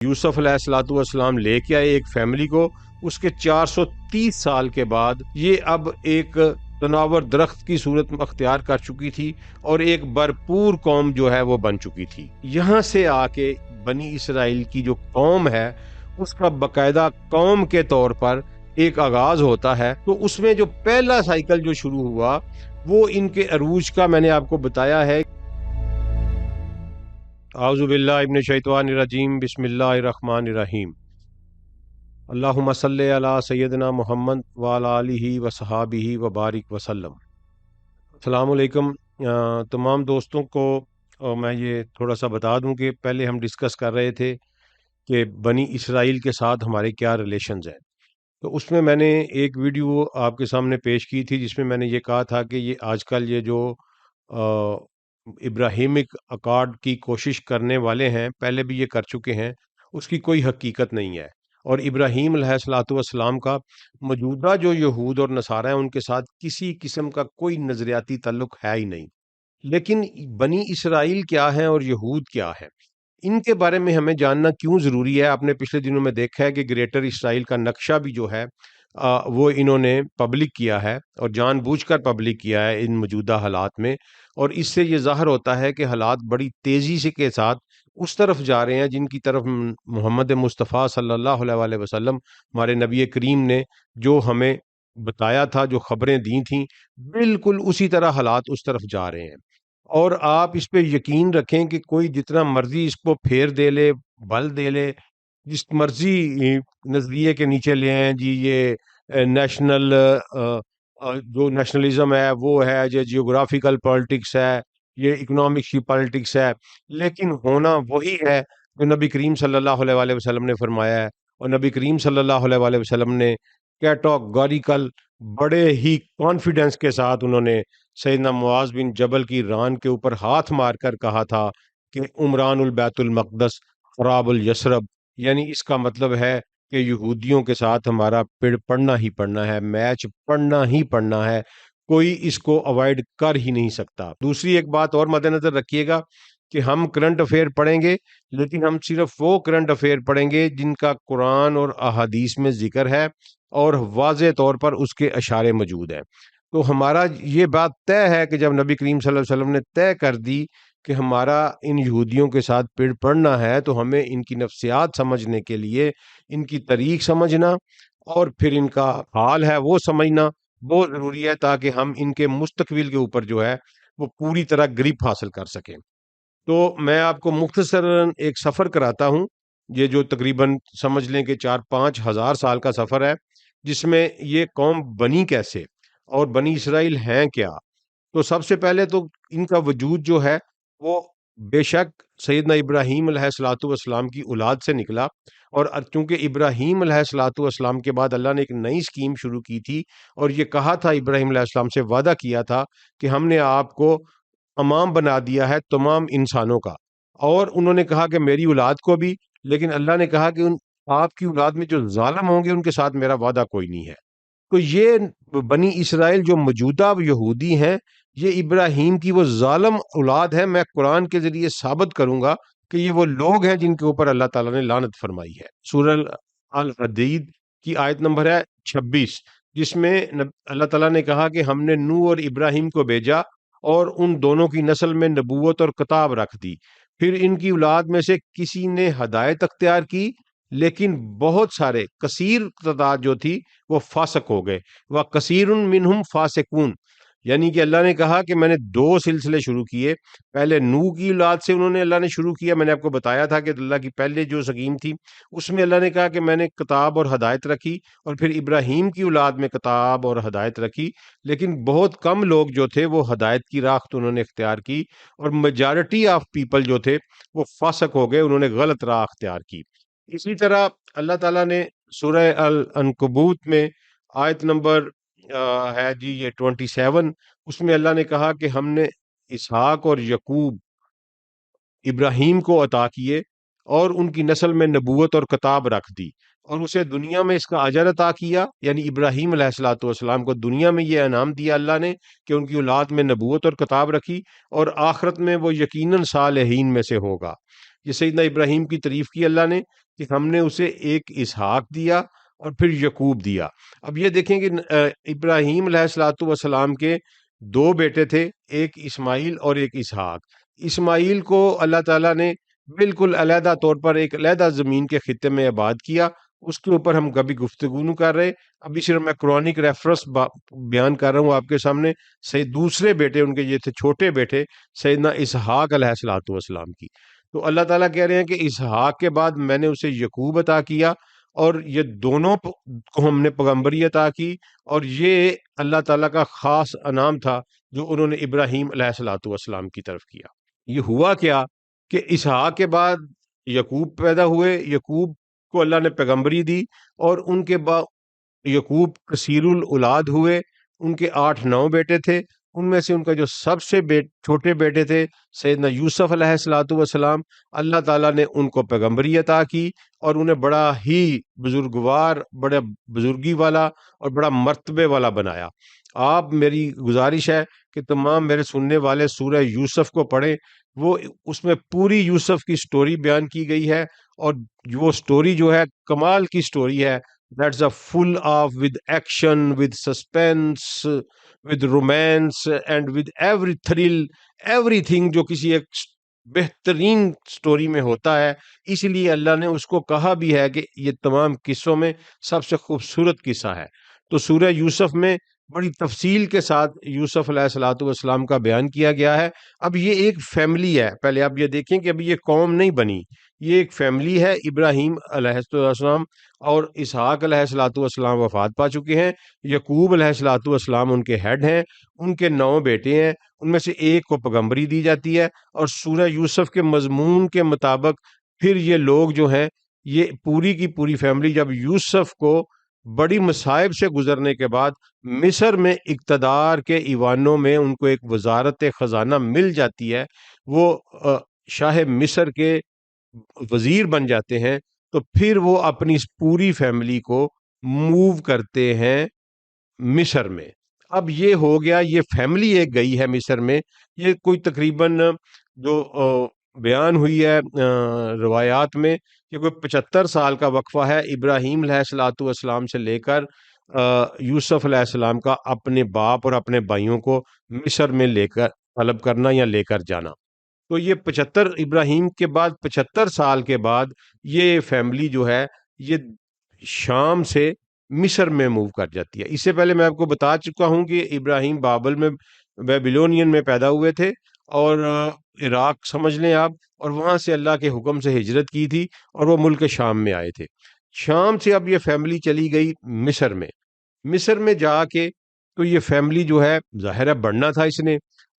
یوسف علیہ الصلوۃ والسلام لے کے آئے ایک فیملی کو، اس کے 430 سال کے بعد یہ اب ایک تناور درخت کی صورت اختیار کر چکی تھی اور ایک بھرپور قوم جو ہے وہ بن چکی تھی۔ یہاں سے آ کے بنی اسرائیل کی جو قوم ہے اس کا باقاعدہ قوم کے طور پر ایک آغاز ہوتا ہے۔ تو اس میں جو پہلا سائیکل جو شروع ہوا وہ ان کے عروج کا میں نے آپ کو بتایا ہے۔ اعوذ باللہ من الشیطان الرجیم، بسم اللہ الرحمن الرحیم۔ اللہم صلی علی سیدنا محمد وعلی آلہ وصحابہ وبارک وسلم۔ السلام علیکم تمام دوستوں کو۔ میں یہ تھوڑا سا بتا دوں کہ پہلے ہم ڈسکس کر رہے تھے کہ بنی اسرائیل کے ساتھ ہمارے کیا ریلیشنز ہیں، تو اس میں نے ایک ویڈیو آپ کے سامنے پیش کی تھی جس میں میں نے یہ کہا تھا کہ یہ آج کل یہ جو ابراہیمک اکارڈ کی کوشش کرنے والے ہیں، پہلے بھی یہ کر چکے ہیں، اس کی کوئی حقیقت نہیں ہے۔ اور ابراہیم علیہ الصلوۃ والسلام کا موجودہ جو یہود اور نصارہ ہیں ان کے ساتھ کسی قسم کا کوئی نظریاتی تعلق ہے ہی نہیں۔ لیکن بنی اسرائیل کیا ہے اور یہود کیا ہے، ان کے بارے میں ہمیں جاننا کیوں ضروری ہے۔ آپ نے پچھلے دنوں میں دیکھا ہے کہ گریٹر اسرائیل کا نقشہ بھی جو ہے وہ انہوں نے پبلک کیا ہے اور جان بوجھ کر پبلک کیا ہے ان موجودہ حالات میں، اور اس سے یہ ظاہر ہوتا ہے کہ حالات بڑی تیزی سے کے ساتھ اس طرف جا رہے ہیں جن کی طرف محمد مصطفیٰ صلی اللہ علیہ وسلم ہمارے نبی کریم نے جو ہمیں بتایا تھا، جو خبریں دی تھیں، بالکل اسی طرح حالات اس طرف جا رہے ہیں۔ اور آپ اس پہ یقین رکھیں کہ کوئی جتنا مرضی اس کو پھیر دے لے، بل دے لے، جس مرضی نظریے کے نیچے لے آئیں جی، یہ نیشنل جو نیشنلزم ہے وہ ہے، جو جیوگرافیکل پالیٹکس ہے، یہ اکنامکس کی پالیٹکس ہے، لیکن ہونا وہی ہے جو نبی کریم صلی اللہ علیہ وسلم نے فرمایا ہے۔ اور نبی کریم صلی اللہ علیہ وسلم نے کیٹاگوریکل بڑے ہی کانفیڈنس کے ساتھ انہوں نے سیدنا معاذ بن جبل کی ران کے اوپر ہاتھ مار کر کہا تھا کہ عمران البیت المقدس خراب الیثرب، یعنی اس کا مطلب ہے کہ یہودیوں کے ساتھ ہمارا پڑنا ہی پڑنا ہے، میچ پڑنا ہی پڑنا ہے، کوئی اس کو اوائڈ کر ہی نہیں سکتا۔ دوسری ایک بات اور مد نظر رکھیے گا کہ ہم کرنٹ افیئر پڑھیں گے، لیکن ہم صرف وہ کرنٹ افیئر پڑھیں گے جن کا قرآن اور احادیث میں ذکر ہے اور واضح طور پر اس کے اشارے موجود ہیں۔ تو ہمارا یہ بات طے ہے کہ جب نبی کریم صلی اللہ علیہ وسلم نے طے کر دی کہ ہمارا ان یہودیوں کے ساتھ پڑنا ہے، تو ہمیں ان کی نفسیات سمجھنے کے لیے ان کی طریق سمجھنا اور پھر ان کا حال ہے وہ سمجھنا بہت ضروری ہے، تاکہ ہم ان کے مستقبل کے اوپر جو ہے وہ پوری طرح گرپ حاصل کر سکیں۔ تو میں آپ کو مختصراً ایک سفر کراتا ہوں، یہ جو تقریباً سمجھ لیں کہ 4-5 ہزار سال کا سفر ہے، جس میں یہ قوم بنی کیسے اور بنی اسرائیل ہیں کیا۔ تو سب سے پہلے تو ان کا وجود جو ہے وہ بے شک سیدنا ابراہیم علیہ الصلوۃ والسلام کی اولاد سے نکلا، اور چونکہ ابراہیم علیہ الصلوۃ والسلام کے بعد اللہ نے ایک نئی اسکیم شروع کی تھی اور یہ کہا تھا، ابراہیم علیہ السلام سے وعدہ کیا تھا کہ ہم نے آپ کو امام بنا دیا ہے تمام انسانوں کا، اور انہوں نے کہا کہ میری اولاد کو بھی، لیکن اللہ نے کہا کہ آپ کی اولاد میں جو ظالم ہوں گے ان کے ساتھ میرا وعدہ کوئی نہیں ہے۔ تو یہ بنی اسرائیل جو موجودہ یہودی ہیں، یہ ابراہیم کی وہ ظالم اولاد ہے۔ میں قرآن کے ذریعے ثابت کروں گا کہ یہ وہ لوگ ہیں جن کے اوپر اللہ تعالیٰ نے لعنت فرمائی ہے۔ سورہ الحدید کی آیت نمبر ہے 26، جس میں اللہ تعالیٰ نے کہا کہ ہم نے نوح اور ابراہیم کو بھیجا اور ان دونوں کی نسل میں نبوت اور کتاب رکھ دی، پھر ان کی اولاد میں سے کسی نے ہدایت اختیار کی، لیکن بہت سارے کثیر تعداد جو تھی وہ فاسق ہو گئے۔ وَكَثِيرٌ مِّنْهُمْ فَاسِقُونَ، یعنی کہ اللہ نے کہا کہ میں نے 2 سلسلے شروع کیے۔ پہلے نوح کی اولاد سے انہوں نے اللہ نے شروع کیا، میں نے آپ کو بتایا تھا کہ اللہ کی پہلے جو سکیم تھی اس میں اللہ نے کہا کہ میں نے کتاب اور ہدایت رکھی، اور پھر ابراہیم کی اولاد میں کتاب اور ہدایت رکھی، لیکن بہت کم لوگ جو تھے وہ ہدایت کی راہ تو انہوں نے اختیار کی، اور میجارٹی آف پیپل جو تھے وہ فاسق ہو گئے، انہوں نے غلط راہ اختیار کی۔ اسی طرح اللہ تعالیٰ نے سورہ العنکبوت میں آیت نمبر ہے جی یہ 27، اس میں اللہ نے کہا کہ ہم نے اسحاق اور یعقوب ابراہیم کو عطا کیے اور ان کی نسل میں نبوت اور کتاب رکھ دی، اور اسے دنیا میں اس کا اجر عطا کیا، یعنی ابراہیم علیہ الصلوۃ والسلام کو دنیا میں یہ انعام دیا اللہ نے کہ ان کی اولاد میں نبوت اور کتاب رکھی، اور آخرت میں وہ یقیناً صالحین میں سے ہوگا۔ یہ سیدنا ابراہیم کی تعریف کی اللہ نے کہ ہم نے اسے ایک اسحاق دیا اور پھر یعقوب دیا۔ اب یہ دیکھیں کہ ابراہیم علیہ الصلوۃ والسلام کے دو بیٹے تھے، ایک اسماعیل اور ایک اسحاق۔ اسماعیل کو اللہ تعالیٰ نے بالکل علیحدہ طور پر ایک علیحدہ زمین کے خطے میں آباد کیا، اس کے اوپر ہم کبھی گفتگو نہیں کر رہے، ابھی صرف میں قرآنک ریفرنس بیان کر رہا ہوں آپ کے سامنے۔ دوسرے بیٹے ان کے یہ تھے چھوٹے بیٹے سیدنا اسحاق علیہ الصلوۃ والسلام کی۔ تو اللہ تعالیٰ کہہ رہے ہیں کہ اسحاق کے بعد میں نے اسے یعقوب عطا کیا، اور یہ دونوں کو ہم نے پیغمبری عطا کی، اور یہ اللہ تعالیٰ کا خاص انعام تھا جو انہوں نے ابراہیم علیہ الصلوۃ والسلام کی طرف کیا۔ یہ ہوا کیا کہ اسحاق کے بعد یعقوب پیدا ہوئے، یعقوب کو اللہ نے پیغمبری دی، اور ان کے بعد یعقوب کثیر الاولاد ہوئے، ان کے 8-9 بیٹے تھے، ان میں سے ان کا جو سب سے چھوٹے بیٹے تھے سیدنا یوسف علیہ الصلوۃ والسلام، اللہ تعالیٰ نے ان کو پیغمبری عطا کی اور انہیں بڑا ہی بزرگوار، بڑا بزرگی والا اور بڑا مرتبے والا بنایا۔ آپ، میری گزارش ہے کہ تمام میرے سننے والے سورہ یوسف کو پڑھیں، وہ اس میں پوری یوسف کی سٹوری بیان کی گئی ہے، اور وہ سٹوری جو ہے کمال کی سٹوری ہے۔ That's a full of with action, with suspense, with romance and with every thrill, everything جو کسی ایک بہترین سٹوری میں ہوتا ہے۔ اس لیے اللہ نے اس کو کہا بھی ہے کہ یہ تمام قصوں میں سب سے خوبصورت قصہ ہے۔ تو سورہ یوسف میں بڑی تفصیل کے ساتھ یوسف علیہ الصلوۃ والسلام کا بیان کیا گیا ہے۔ اب یہ ایک فیملی ہے، پہلے آپ یہ دیکھیں کہ ابھی یہ قوم نہیں بنی، یہ ایک فیملی ہے۔ ابراہیم علیہ السلام اور اسحاق علیہ الصلوۃ والسلام وفات پا چکے ہیں، یعقوب علیہ الصلوۃ والسلام ان کے ہیڈ ہیں، ان کے 9 بیٹے ہیں، ان میں سے ایک کو پیغمبری دی جاتی ہے، اور سورہ یوسف کے مضمون کے مطابق پھر یہ لوگ جو ہیں، یہ پوری کی پوری فیملی جب یوسف کو بڑی مصائب سے گزرنے کے بعد مصر میں اقتدار کے ایوانوں میں ان کو ایک وزارت خزانہ مل جاتی ہے، وہ شاہ مصر کے وزیر بن جاتے ہیں، تو پھر وہ اپنی اس پوری فیملی کو موو کرتے ہیں مصر میں۔ اب یہ ہو گیا، یہ فیملی ایک گئی ہے مصر میں، یہ کوئی تقریباً جو بیان ہوئی ہے روایات میں کہ کوئی 75 سال کا وقفہ ہے ابراہیم علیہ الصلوۃ والسلام سے لے کر یوسف علیہ السلام کا اپنے باپ اور اپنے بھائیوں کو مصر میں لے کر طلب کرنا یا لے کر جانا۔ تو یہ 75 ابراہیم کے بعد 75 سال کے بعد یہ فیملی جو ہے یہ شام سے مصر میں موو کر جاتی ہے۔ اس سے پہلے میں آپ کو بتا چکا ہوں کہ ابراہیم بابل میں بیبلونین میں پیدا ہوئے تھے، اور عراق سمجھ لیں آپ، اور وہاں سے اللہ کے حکم سے ہجرت کی تھی اور وہ ملک شام میں آئے تھے۔ شام سے اب یہ فیملی چلی گئی مصر میں۔ مصر میں جا کے تو یہ فیملی جو ہے ظاہر ہے بڑھنا تھا اس نے،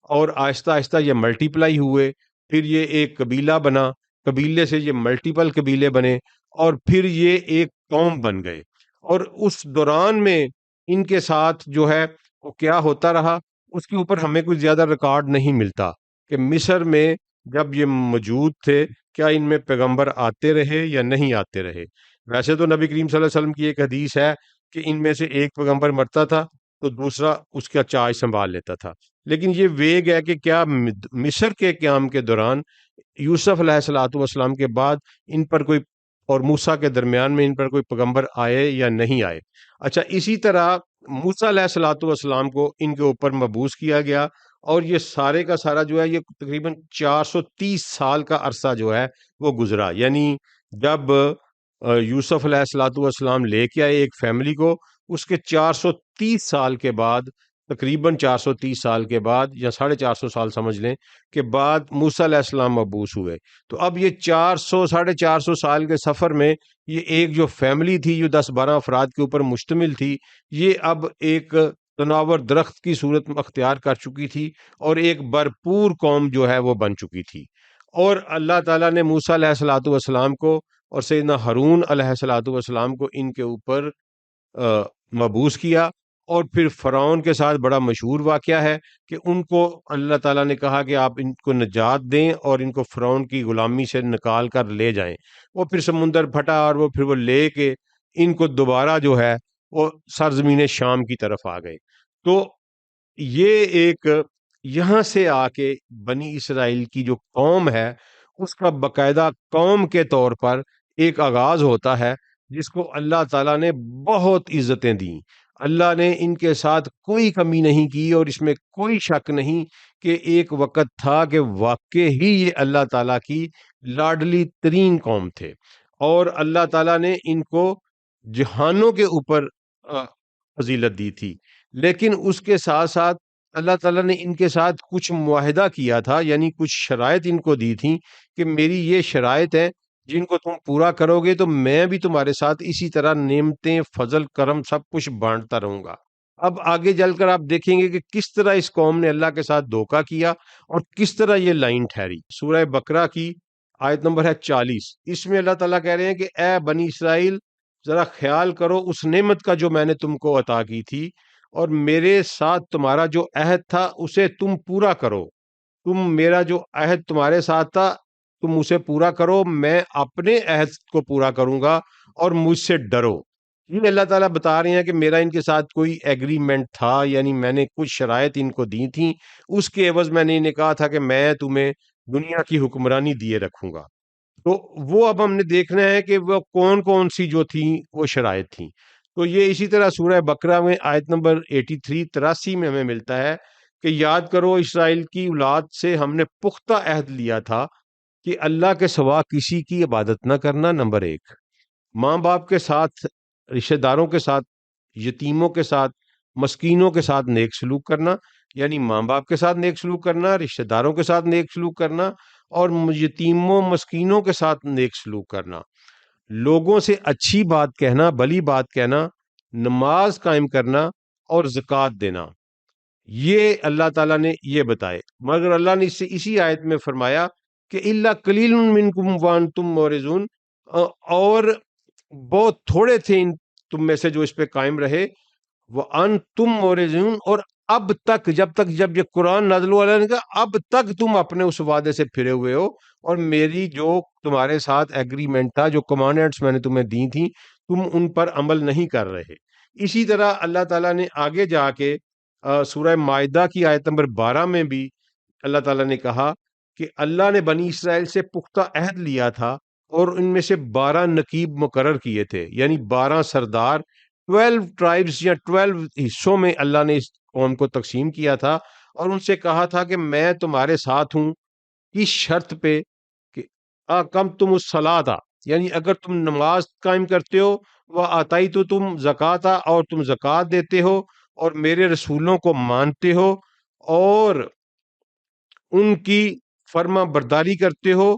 اور آہستہ آہستہ یہ ملٹی پلائی ہوئے، پھر یہ ایک قبیلہ بنا، قبیلے سے یہ ملٹیپل قبیلے بنے، اور پھر یہ ایک قوم بن گئے۔ اور اس دوران میں ان کے ساتھ جو ہے وہ کیا ہوتا رہا، اس کے اوپر ہمیں کوئی زیادہ ریکارڈ نہیں ملتا کہ مصر میں جب یہ موجود تھے کیا ان میں پیغمبر آتے رہے یا نہیں آتے رہے۔ ویسے تو نبی کریم صلی اللہ علیہ وسلم کی ایک حدیث ہے کہ ان میں سے ایک پیغمبر مرتا تھا تو دوسرا اس کا چارج سنبھال لیتا تھا، لیکن یہ ویگ ہے کہ کیا مصر کے قیام کے دوران یوسف علیہ الصلوۃ والسلام کے بعد ان پر کوئی، اور موسیٰ کے درمیان میں ان پر کوئی پیغمبر آئے یا نہیں آئے۔ اچھا، اسی طرح موسیٰ علیہ الصلوۃ والسلام کو ان کے اوپر مبعوث کیا گیا، اور یہ سارے کا سارا جو ہے یہ تقریباً 430 سال کا عرصہ جو ہے وہ گزرا۔ یعنی جب یوسف علیہ الصلوۃ والسلام لے کے آئے ایک فیملی کو، اس کے 430 سال کے بعد، تقریباً 430 سال کے بعد یا 450 سال سمجھ لیں کہ بعد موسیٰ علیہ السلام مبعوث ہوئے۔ تو اب یہ 400 سال کے سفر میں یہ ایک جو فیملی تھی جو 10-12 افراد کے اوپر مشتمل تھی، یہ اب ایک تناور درخت کی صورت اختیار کر چکی تھی، اور ایک بھرپور قوم جو ہے وہ بن چکی تھی۔ اور اللہ تعالیٰ نے موسیٰ علیہ الصلوۃ والسلام کو اور سیدنا ہارون علیہ الصلوۃ والسلام کو ان کے اوپر مبعوث کیا، اور پھر فرعون کے ساتھ بڑا مشہور واقعہ ہے کہ ان کو اللہ تعالیٰ نے کہا کہ آپ ان کو نجات دیں اور ان کو فرعون کی غلامی سے نکال کر لے جائیں۔ وہ پھر سمندر پھٹا، اور وہ پھر وہ لے کے ان کو دوبارہ جو ہے وہ سرزمین شام کی طرف آ گئے۔ تو یہ ایک یہاں سے آ کے بنی اسرائیل کی جو قوم ہے اس کا باقاعدہ قوم کے طور پر ایک آغاز ہوتا ہے، جس کو اللہ تعالیٰ نے بہت عزتیں دیں۔ اللہ نے ان کے ساتھ کوئی کمی نہیں کی، اور اس میں کوئی شک نہیں کہ ایک وقت تھا کہ واقع ہی یہ اللہ تعالیٰ کی لاڈلی ترین قوم تھے، اور اللہ تعالیٰ نے ان کو جہانوں کے اوپر فضیلت دی تھی۔ لیکن اس کے ساتھ ساتھ اللہ تعالیٰ نے ان کے ساتھ کچھ معاہدہ کیا تھا، یعنی کچھ شرائط ان کو دی تھیں کہ میری یہ شرائط ہیں، جن کو تم پورا کرو گے تو میں بھی تمہارے ساتھ اسی طرح نعمتیں، فضل، کرم سب کچھ بانٹتا رہوں گا۔ اب آگے چل کر آپ دیکھیں گے کہ کس طرح اس قوم نے اللہ کے ساتھ دھوکہ کیا اور کس طرح یہ لائن ٹھہری۔ سورہ بقرہ کی آیت نمبر ہے 40، اس میں اللہ تعالیٰ کہہ رہے ہیں کہ اے بنی اسرائیل، ذرا خیال کرو اس نعمت کا جو میں نے تم کو عطا کی تھی، اور میرے ساتھ تمہارا جو عہد تھا اسے تم پورا کرو۔ میرا جو عہد تمہارے ساتھ تھا تم اسے پورا کرو، میں اپنے عہد کو پورا کروں گا، اور مجھ سے ڈرو۔ یہ اللہ تعالیٰ بتا رہے ہیں کہ میرا ان کے ساتھ کوئی ایگریمنٹ تھا، یعنی میں نے کچھ شرائط ان کو دی تھیں، اس کے عوض میں نے انہیں کہا تھا کہ میں تمہیں دنیا کی حکمرانی دیے رکھوں گا۔ تو وہ اب ہم نے دیکھنا ہے کہ وہ کون کون سی جو تھیں وہ شرائط تھیں۔ تو یہ اسی طرح سورہ بقرہ میں آیت نمبر 83 میں ہمیں ملتا ہے کہ یاد کرو اسرائیل کی اولاد سے ہم نے پختہ عہد لیا تھا کہ اللہ کے سوا کسی کی عبادت نہ کرنا، نمبر 1، ماں باپ کے ساتھ، رشتہ داروں کے ساتھ، یتیموں کے ساتھ، مسکینوں کے ساتھ نیک سلوک کرنا، یعنی ماں باپ کے ساتھ نیک سلوک کرنا، رشتہ داروں کے ساتھ نیک سلوک کرنا، اور یتیموں مسکینوں کے ساتھ نیک سلوک کرنا، لوگوں سے اچھی بات کہنا، بھلی بات کہنا، نماز قائم کرنا اور زکوٰۃ دینا۔ یہ اللہ تعالیٰ نے یہ بتائے، مگر اللہ نے اسی آیت میں فرمایا کہ الا قلیل منکم وانتم مورزون، اور بہت تھوڑے تھے تم میں سے جو اس پہ قائم رہے، وانتم مورزون، اور اب تک جب یہ قرآن نازل ہوا نے کہا اب تک تم اپنے اس وعدے سے پھرے ہوئے ہو، اور میری جو تمہارے ساتھ ایگریمنٹ تھا، جو کمانڈمنٹس میں نے تمہیں دی تھی، تم ان پر عمل نہیں کر رہے۔ اسی طرح اللہ تعالیٰ نے آگے جا کے سورہ مائدہ کی آیت نمبر 12 میں بھی اللہ تعالیٰ نے کہا کہ اللہ نے بنی اسرائیل سے پختہ عہد لیا تھا، اور ان میں سے 12 نقیب مقرر کیے تھے، یعنی 12 سردار، 12 ٹرائبس یا 12 حصوں میں اللہ نے اس قوم کو تقسیم کیا تھا، اور ان سے کہا تھا کہ میں تمہارے ساتھ ہوں اس شرط پہ کہ کم تم الصلاۃ، یعنی اگر تم نماز قائم کرتے ہو، وہ آتائی تو تم زکوٰۃ، اور تم زکوٰۃ دیتے ہو، اور میرے رسولوں کو مانتے ہو، اور ان کی فرما برداری کرتے ہو،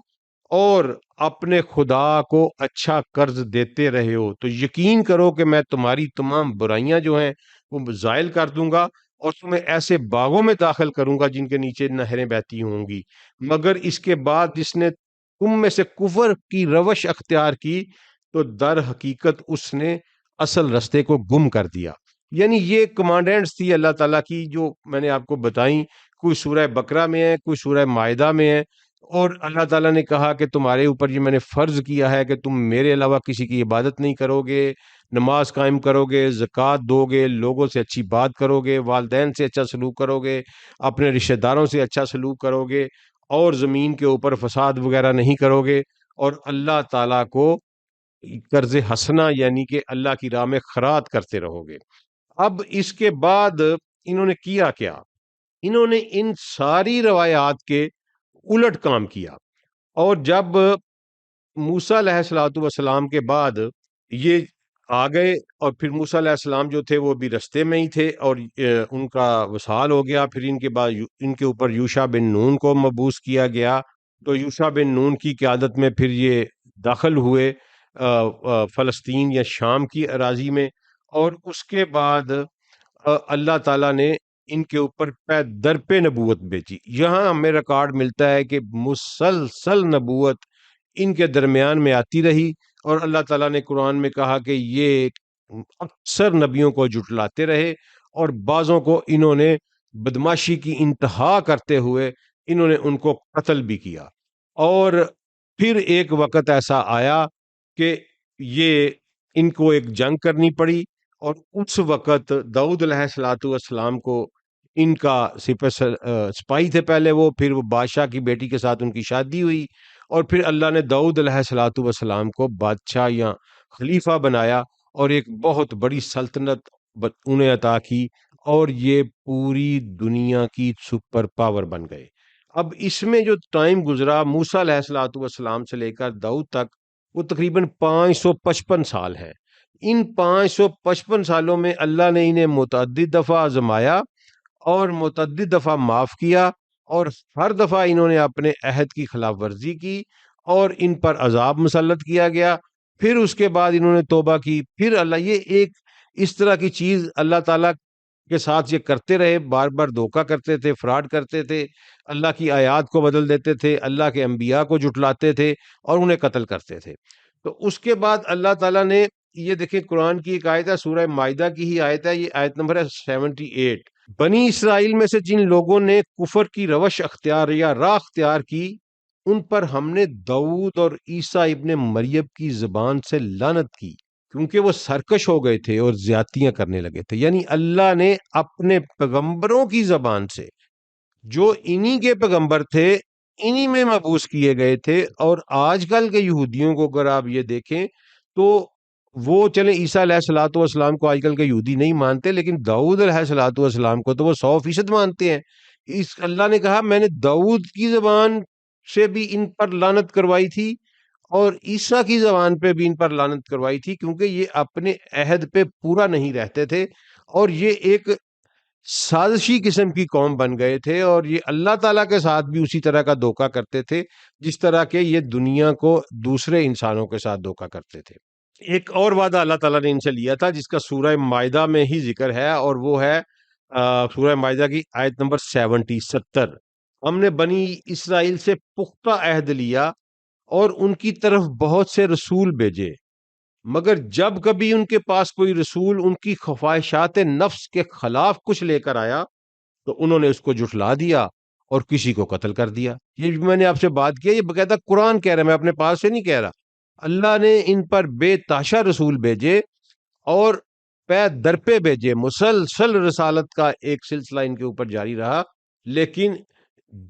اور اپنے خدا کو اچھا قرض دیتے رہے ہو، تو یقین کرو کہ میں تمہاری تمام برائیاں جو ہیں وہ زائل کر دوں گا، اور تمہیں ایسے باغوں میں داخل کروں گا جن کے نیچے نہریں بہتی ہوں گی۔ مگر اس کے بعد جس نے تم میں سے کفر کی روش اختیار کی، تو در حقیقت اس نے اصل رستے کو گم کر دیا۔ یعنی یہ کمانڈنٹس تھی اللہ تعالیٰ کی جو میں نے آپ کو بتائیں، کوئی سورہ بقرہ میں ہے، کوئی سورہ مائدہ میں ہے، اور اللہ تعالیٰ نے کہا کہ تمہارے اوپر یہ میں نے فرض کیا ہے کہ تم میرے علاوہ کسی کی عبادت نہیں کرو گے، نماز قائم کرو گے، زکوٰۃ دو گے، لوگوں سے اچھی بات کرو گے، والدین سے اچھا سلوک کرو گے، اپنے رشتہ داروں سے اچھا سلوک کرو گے، اور زمین کے اوپر فساد وغیرہ نہیں کرو گے، اور اللہ تعالیٰ کو قرض حسنہ یعنی کہ اللہ کی راہ میں خیرات کرتے رہو گے۔ اب اس کے بعد انہوں نے کیا کیا؟ انہوں نے ان ساری روایات کے الٹ کام کیا، اور جب موسیٰ علیہ الصلوۃ والسلام کے بعد یہ آ گئے، اور پھر موسیٰ علیہ السلام جو تھے وہ بھی رستے میں ہی تھے، اور ان کا وصال ہو گیا، پھر ان کے بعد ان کے اوپر یوشع بن نون کو مبعوث کیا گیا، تو یوشع بن نون کی قیادت میں پھر یہ داخل ہوئے فلسطین یا شام کی اراضی میں، اور اس کے بعد اللہ تعالیٰ نے ان کے اوپر پہ در پہ نبوت بھیجی۔ یہاں ہمیں ریکارڈ ملتا ہے کہ مسلسل نبوت ان کے درمیان میں آتی رہی، اور اللہ تعالیٰ نے قرآن میں کہا کہ یہ اکثر نبیوں کو جھٹلاتے رہے، اور بعضوں کو انہوں نے بدماشی کی انتہا کرتے ہوئے انہوں نے ان کو قتل بھی کیا۔ اور پھر ایک وقت ایسا آیا کہ یہ ان کو ایک جنگ کرنی پڑی، اور اس وقت داؤد علیہ السلام کو ان کا سپاہی تھے پہلے وہ، پھر وہ بادشاہ کی بیٹی کے ساتھ ان کی شادی ہوئی، اور پھر اللہ نے داؤد علیہ الصلوۃ والسلام کو بادشاہ یا خلیفہ بنایا اور ایک بہت بڑی سلطنت انہیں عطا کی، اور یہ پوری دنیا کی سپر پاور بن گئے۔ اب اس میں جو ٹائم گزرا موسیٰ علیہ الصلوۃ والسلام سے لے کر داؤد تک، وہ تقریباً 555 سال ہے۔ ان 555 سالوں میں اللہ نے انہیں متعدد دفعہ آزمایا اور متعدد دفعہ معاف کیا، اور ہر دفعہ انہوں نے اپنے عہد کی خلاف ورزی کی اور ان پر عذاب مسلط کیا گیا۔ پھر اس کے بعد انہوں نے توبہ کی، پھر اللہ، یہ ایک اس طرح کی چیز اللہ تعالیٰ کے ساتھ یہ کرتے رہے، بار بار دھوکہ کرتے تھے، فراڈ کرتے تھے، اللہ کی آیات کو بدل دیتے تھے، اللہ کے انبیاء کو جھٹلاتے تھے اور انہیں قتل کرتے تھے۔ تو اس کے بعد اللہ تعالیٰ نے، یہ دیکھیں قرآن کی ایک آیت ہے، سورہ مائدہ کی ہی آیت ہے، یہ آیت نمبر ہے 78۔ بنی اسرائیل میں سے جن لوگوں نے کفر کی روش اختیار یا راہ اختیار کی، ان پر ہم نے داؤد اور عیسیٰ ابن مریم کی زبان سے لعنت کی، کیونکہ وہ سرکش ہو گئے تھے اور زیادتیاں کرنے لگے تھے۔ یعنی اللہ نے اپنے پیغمبروں کی زبان سے، جو انہی کے پیغمبر تھے، انہی میں مبعوث کیے گئے تھے، اور آج کل کے یہودیوں کو اگر آپ یہ دیکھیں تو وہ چلیں عیسیٰ علیہ الصلوۃ والسلام کو آج کل کے یہودی نہیں مانتے، لیکن داؤد علیہ الصلوۃ والسلام کو تو وہ 100% مانتے ہیں۔ اس اللہ نے کہا میں نے داؤد کی زبان سے بھی ان پر لعنت کروائی تھی اور عیسیٰ کی زبان پہ بھی ان پر لعنت کروائی تھی، کیونکہ یہ اپنے عہد پہ پورا نہیں رہتے تھے اور یہ ایک سازشی قسم کی قوم بن گئے تھے، اور یہ اللہ تعالیٰ کے ساتھ بھی اسی طرح کا دھوکہ کرتے تھے جس طرح کہ یہ دنیا کو دوسرے انسانوں کے ساتھ دھوکہ کرتے تھے۔ ایک اور وعدہ اللہ تعالیٰ نے ان سے لیا تھا جس کا سورہ مائدہ میں ہی ذکر ہے، اور وہ ہے سورہ مائدہ کی آیت نمبر 70۔ ہم نے بنی اسرائیل سے پختہ عہد لیا اور ان کی طرف بہت سے رسول بھیجے، مگر جب کبھی ان کے پاس کوئی رسول ان کی خواہشات نفس کے خلاف کچھ لے کر آیا تو انہوں نے اس کو جھٹلا دیا اور کسی کو قتل کر دیا۔ یہ میں نے آپ سے بات کی، یہ باقاعدہ قرآن کہہ رہا ہے، میں اپنے پاس سے نہیں کہہ رہا۔ اللہ نے ان پر بے تحاشا رسول بھیجے اور پے در پہ بھیجے، مسلسل رسالت کا ایک سلسلہ ان کے اوپر جاری رہا، لیکن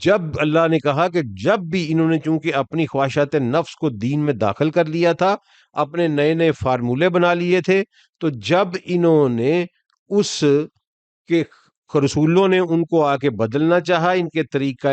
جب اللہ نے کہا کہ جب بھی انہوں نے چونکہ اپنی خواہشات نفس کو دین میں داخل کر لیا تھا، اپنے نئے نئے فارمولے بنا لیے تھے، تو جب انہوں نے اس کے رسولوں نے ان کو آ کے بدلنا چاہا، ان کے طریقہ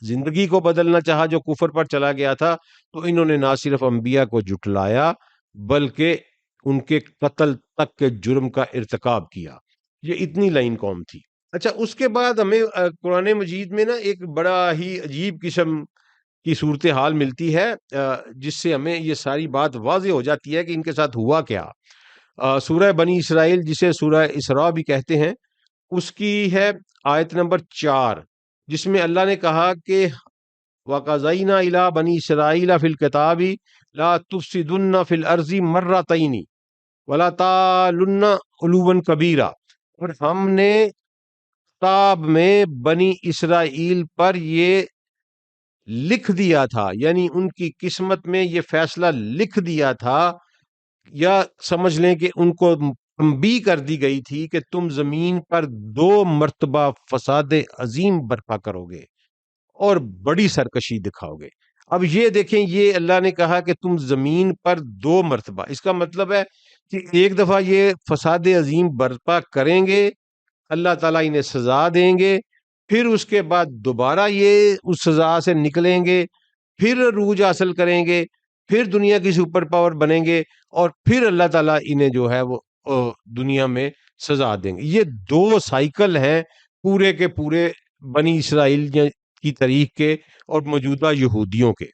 زندگی کو بدلنا چاہا جو کفر پر چلا گیا تھا، تو انہوں نے نہ صرف انبیاء کو جھٹلایا بلکہ ان کے قتل تک کے جرم کا ارتکاب کیا۔ یہ اتنی لائن قوم تھی۔ اچھا، اس کے بعد ہمیں قرآن مجید میں نا ایک بڑا ہی عجیب قسم کی صورتحال ملتی ہے جس سے ہمیں یہ ساری بات واضح ہو جاتی ہے کہ ان کے ساتھ ہوا کیا۔ سورہ بنی اسرائیل جسے سورہ اسراء بھی کہتے ہیں، اس کی ہے آیت نمبر 4، جس میں اللہ نے کہا کہ وَقَضَيْنَا إِلَىٰ بَنِي إِسْرَائِيلَ فِي الْكِتَابِ لَا تُفْسِدُنَّ فِي الْأَرْضِ مَرَّتَيْنِ وَلَا تَعْلُنَّ عُلُوًّا كَبِيرًا، اور ہم نے کتاب میں بنی اسرائیل پر یہ لکھ دیا تھا، یعنی ان کی قسمت میں یہ فیصلہ لکھ دیا تھا، یا سمجھ لیں کہ ان کو تنبیہ کر دی گئی تھی کہ تم زمین پر 2 مرتبہ فساد عظیم برپا کرو گے اور بڑی سرکشی دکھاؤ گے۔ اب یہ دیکھیں، یہ اللہ نے کہا کہ تم زمین پر 2 مرتبہ، اس کا مطلب ہے کہ ایک دفعہ یہ فساد عظیم برپا کریں گے، اللہ تعالیٰ انہیں سزا دیں گے، پھر اس کے بعد دوبارہ یہ اس سزا سے نکلیں گے، پھر عروج حاصل کریں گے، پھر دنیا کی سپر پاور بنیں گے، اور پھر اللہ تعالیٰ انہیں جو ہے وہ دنیا میں سزا دیں گے۔ یہ 2 سائیکل ہیں پورے کے پورے بنی اسرائیل کی تاریخ کے اور موجودہ یہودیوں کے۔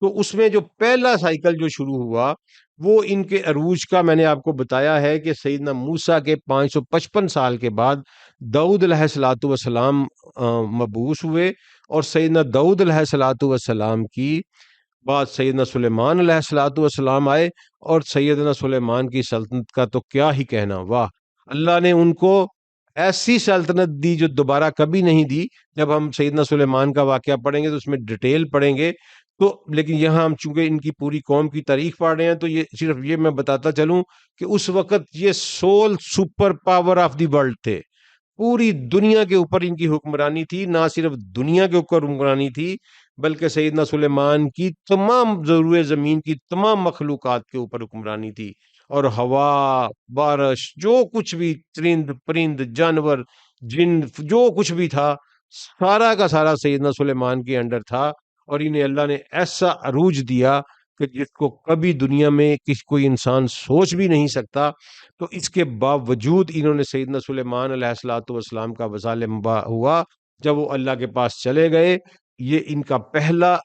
تو اس میں جو پہلا سائیکل جو شروع ہوا وہ ان کے عروج کا میں نے آپ کو بتایا ہے کہ سیدنا موسیٰ کے 555 سال کے بعد داؤد علیہ الصلوۃ والسلام مبعوث ہوئے، اور سیدنا داؤد علیہ الصلوۃ والسلام کی بعد سیدنا سلیمان علیہ الصلوۃ والسلام آئے، اور سیدنا سلیمان کی سلطنت کا تو کیا ہی کہنا، واہ، اللہ نے ان کو ایسی سلطنت دی جو دوبارہ کبھی نہیں دی۔ جب ہم سیدنا سلیمان کا واقعہ پڑھیں گے تو اس میں ڈیٹیل پڑھیں گے، تو لیکن یہاں ہم چونکہ ان کی پوری قوم کی تاریخ پڑھ رہے ہیں تو یہ صرف یہ میں بتاتا چلوں کہ اس وقت یہ civil super power of the world تھے، پوری دنیا کے اوپر ان کی حکمرانی تھی، نہ صرف دنیا کے اوپر حکمرانی تھی بلکہ سیدنا سلیمان کی تمام ضرور زمین کی تمام مخلوقات کے اوپر حکمرانی تھی، اور ہوا، بارش، جو کچھ بھی چرند پرند جانور جن جو کچھ بھی تھا، سارا کا سارا سیدنا سلیمان کے انڈر تھا، اور انہیں اللہ نے ایسا عروج دیا کہ جس کو کبھی دنیا میں کوئی انسان سوچ بھی نہیں سکتا۔ تو اس کے باوجود انہوں نے سیدنا سلیمان علیہ الصلوۃ والسلام کا وصال ہوا جب وہ اللہ کے پاس چلے گئے، یہ ان کا پہلا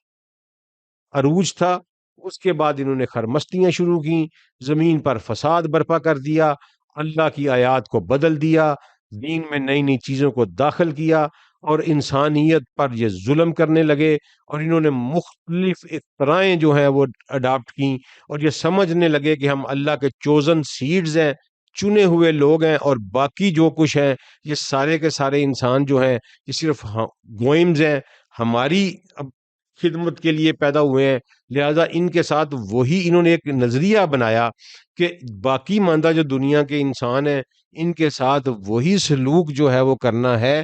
عروج تھا۔ اس کے بعد انہوں نے خرمستیاں شروع کی، زمین پر فساد برپا کر دیا، اللہ کی آیات کو بدل دیا، دین میں نئی نئی چیزوں کو داخل کیا، اور انسانیت پر یہ ظلم کرنے لگے، اور انہوں نے مختلف اختراعیں جو ہیں وہ اڈاپٹ کی، اور یہ سمجھنے لگے کہ ہم اللہ کے چوزن سیڈز ہیں، چنے ہوئے لوگ ہیں، اور باقی جو کچھ ہیں یہ سارے کے سارے انسان جو ہیں یہ صرف گوئمز ہیں، ہماری خدمت کے لیے پیدا ہوئے ہیں، لہذا ان کے ساتھ وہی انہوں نے ایک نظریہ بنایا کہ باقی ماندہ جو دنیا کے انسان ہیں ان کے ساتھ وہی سلوک جو ہے وہ کرنا ہے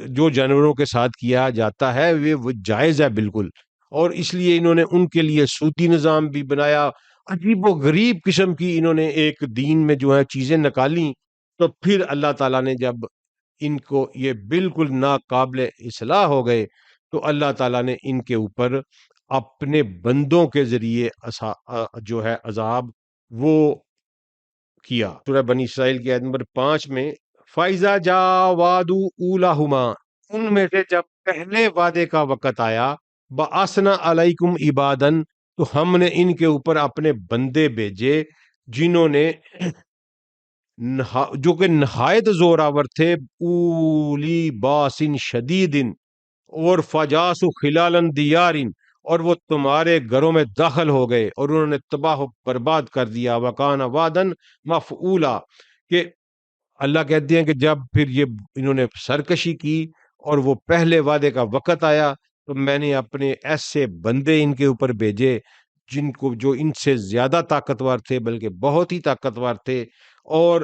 جو جانوروں کے ساتھ کیا جاتا ہے، وہ جائز ہے بالکل۔ اور اس لیے انہوں نے ان کے لیے سودی نظام بھی بنایا، عجیب و غریب قسم کی انہوں نے ایک دین میں جو ہے چیزیں نکالیں۔ تو پھر اللہ تعالیٰ نے جب ان کو یہ بالکل ناقابل اصلاح ہو گئے تو اللہ تعالیٰ نے ان کے اوپر اپنے بندوں کے ذریعے جو ہے عذاب وہ کیا۔ سورہ بنی اسرائیل کی آیت نمبر 5 میں فَإِذَا جَاءَ وَعْدُ أُولَاهُمَا، ان میں سے جب پہلے وعدے کا وقت آیا، بَعَثْنَا عَلَيْكُمْ عِبَادًا، تو ہم نے ان کے اوپر اپنے بندے بھیجے جنہوں نے جو کہ نہایت زوراور تھے، اولی باسن شدیدن، اور فجاسو خلالن دیارن، اور وہ تمہارے گھروں میں داخل ہو گئے اور انہوں نے تباہ و برباد کر دیا۔ وکان وعدن مفعولا، کہ اللہ کہتے ہیں کہ جب پھر یہ انہوں نے سرکشی کی اور وہ پہلے وعدے کا وقت آیا تو میں نے اپنے ایسے بندے ان کے اوپر بھیجے جن کو جو ان سے زیادہ طاقتور تھے، بلکہ بہت ہی طاقتور تھے، اور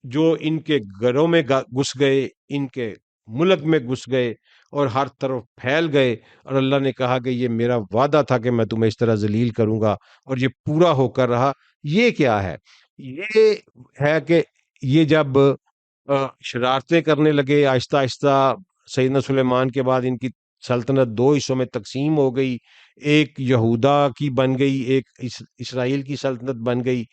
جو ان کے گھروں میں گھس گئے، ان کے ملک میں گھس گئے اور ہر طرف پھیل گئے، اور اللہ نے کہا کہ یہ میرا وعدہ تھا کہ میں تمہیں اس طرح ذلیل کروں گا، اور یہ پورا ہو کر رہا۔ یہ کیا ہے؟ یہ ہے کہ یہ جب شرارتیں کرنے لگے آہستہ آہستہ، سیدنا سلیمان کے بعد ان کی سلطنت دو حصوں میں تقسیم ہو گئی، ایک یہودا کی بن گئی، ایک اسرائیل کی سلطنت بن گئی،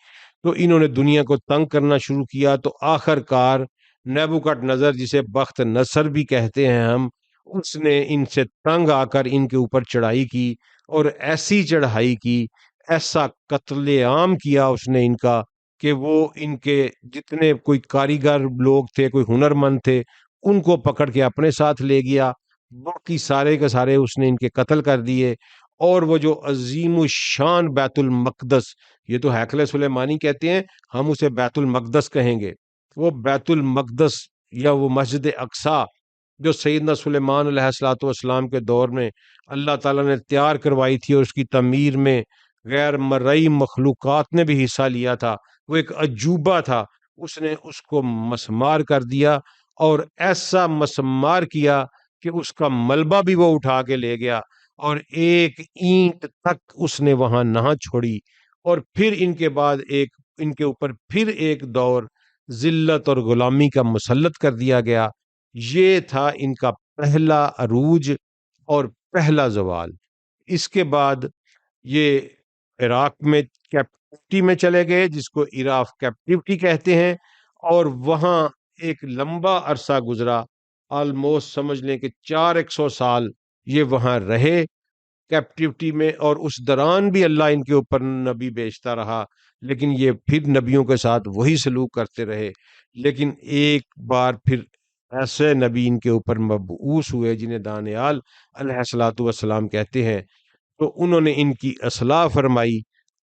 تو انہوں نے دنیا کو تنگ کرنا شروع کیا۔ تو آخر کار نیبوکڈ نظر، جسے بخت نصر بھی کہتے ہیں ہم، اس نے ان سے تنگ آ کر ان کے اوپر چڑھائی کی، اور ایسی چڑھائی کی، ایسا قتل عام کیا اس نے ان کا کہ وہ ان کے جتنے کوئی کاریگر لوگ تھے، کوئی ہنرمند تھے، ان کو پکڑ کے اپنے ساتھ لے گیا، باقی سارے کے سارے اس نے ان کے قتل کر دیے۔ اور وہ جو عظیم الشان بیت المقدس، یہ تو ہیکل سلیمانی کہتے ہیں، ہم اسے بیت المقدس کہیں گے، وہ بیت المقدس یا وہ مسجد اقصی جو سیدنا سلیمان علیہ الصلوۃ والسلام کے دور میں اللہ تعالیٰ نے تیار کروائی تھی، اور اس کی تعمیر میں غیر مرئی مخلوقات نے بھی حصہ لیا تھا، وہ ایک عجوبہ تھا، اس نے اس کو مسمار کر دیا، اور ایسا مسمار کیا کہ اس کا ملبہ بھی وہ اٹھا کے لے گیا، اور ایک اینٹ تک اس نے وہاں نہ چھوڑی۔ اور پھر ان کے بعد ان کے اوپر پھر ایک دور ذلت اور غلامی کا مسلط کر دیا گیا۔ یہ تھا ان کا پہلا عروج اور پہلا زوال۔ اس کے بعد یہ عراق میں کیپٹیوٹی میں چلے گئے، جس کو عراق کیپٹیوٹی کہتے ہیں، اور وہاں ایک لمبا عرصہ گزرا، آلموسٹ سمجھ لیں کہ 400 سال یہ وہاں رہے کیپٹیوٹی میں، اور اس دوران بھی اللہ ان کے اوپر نبی بھیجتا رہا، لیکن یہ پھر نبیوں کے ساتھ وہی سلوک کرتے رہے۔ لیکن ایک بار پھر ایسے نبی ان کے اوپر مبعوث ہوئے جنہیں دانیال علیہ الصلوۃ والسلام کہتے ہیں، تو انہوں نے ان کی اصلاح فرمائی،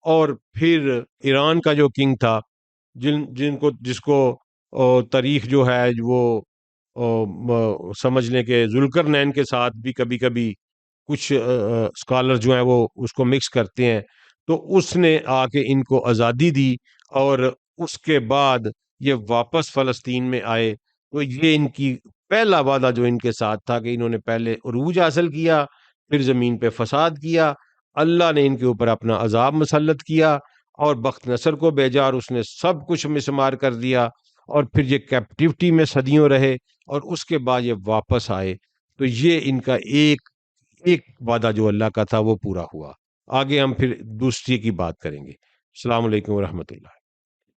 اور پھر ایران کا جو کنگ تھا، جس کو تاریخ جو ہے وہ سمجھ لیں کہ ذوالقرنین کے ساتھ بھی کبھی کبھی کچھ اسکالر جو ہیں وہ اس کو مکس کرتے ہیں، تو اس نے آ کے ان کو آزادی دی، اور اس کے بعد یہ واپس فلسطین میں آئے۔ تو یہ ان کی پہلا وعدہ جو ان کے ساتھ تھا کہ انہوں نے پہلے عروج حاصل کیا، پھر زمین پہ فساد کیا، اللہ نے ان کے اوپر اپنا عذاب مسلط کیا اور بخت نصر کو بھیجا اور اس نے سب کچھ مسمار کر دیا، اور پھر یہ کیپٹیوٹی میں صدیوں رہے اور اس کے بعد یہ واپس آئے۔ تو یہ ان کا ایک ایک وعدہ جو اللہ کا تھا وہ پورا ہوا۔ آگے ہم پھر دوسری کی بات کریں گے۔ السلام علیکم ورحمۃ اللہ۔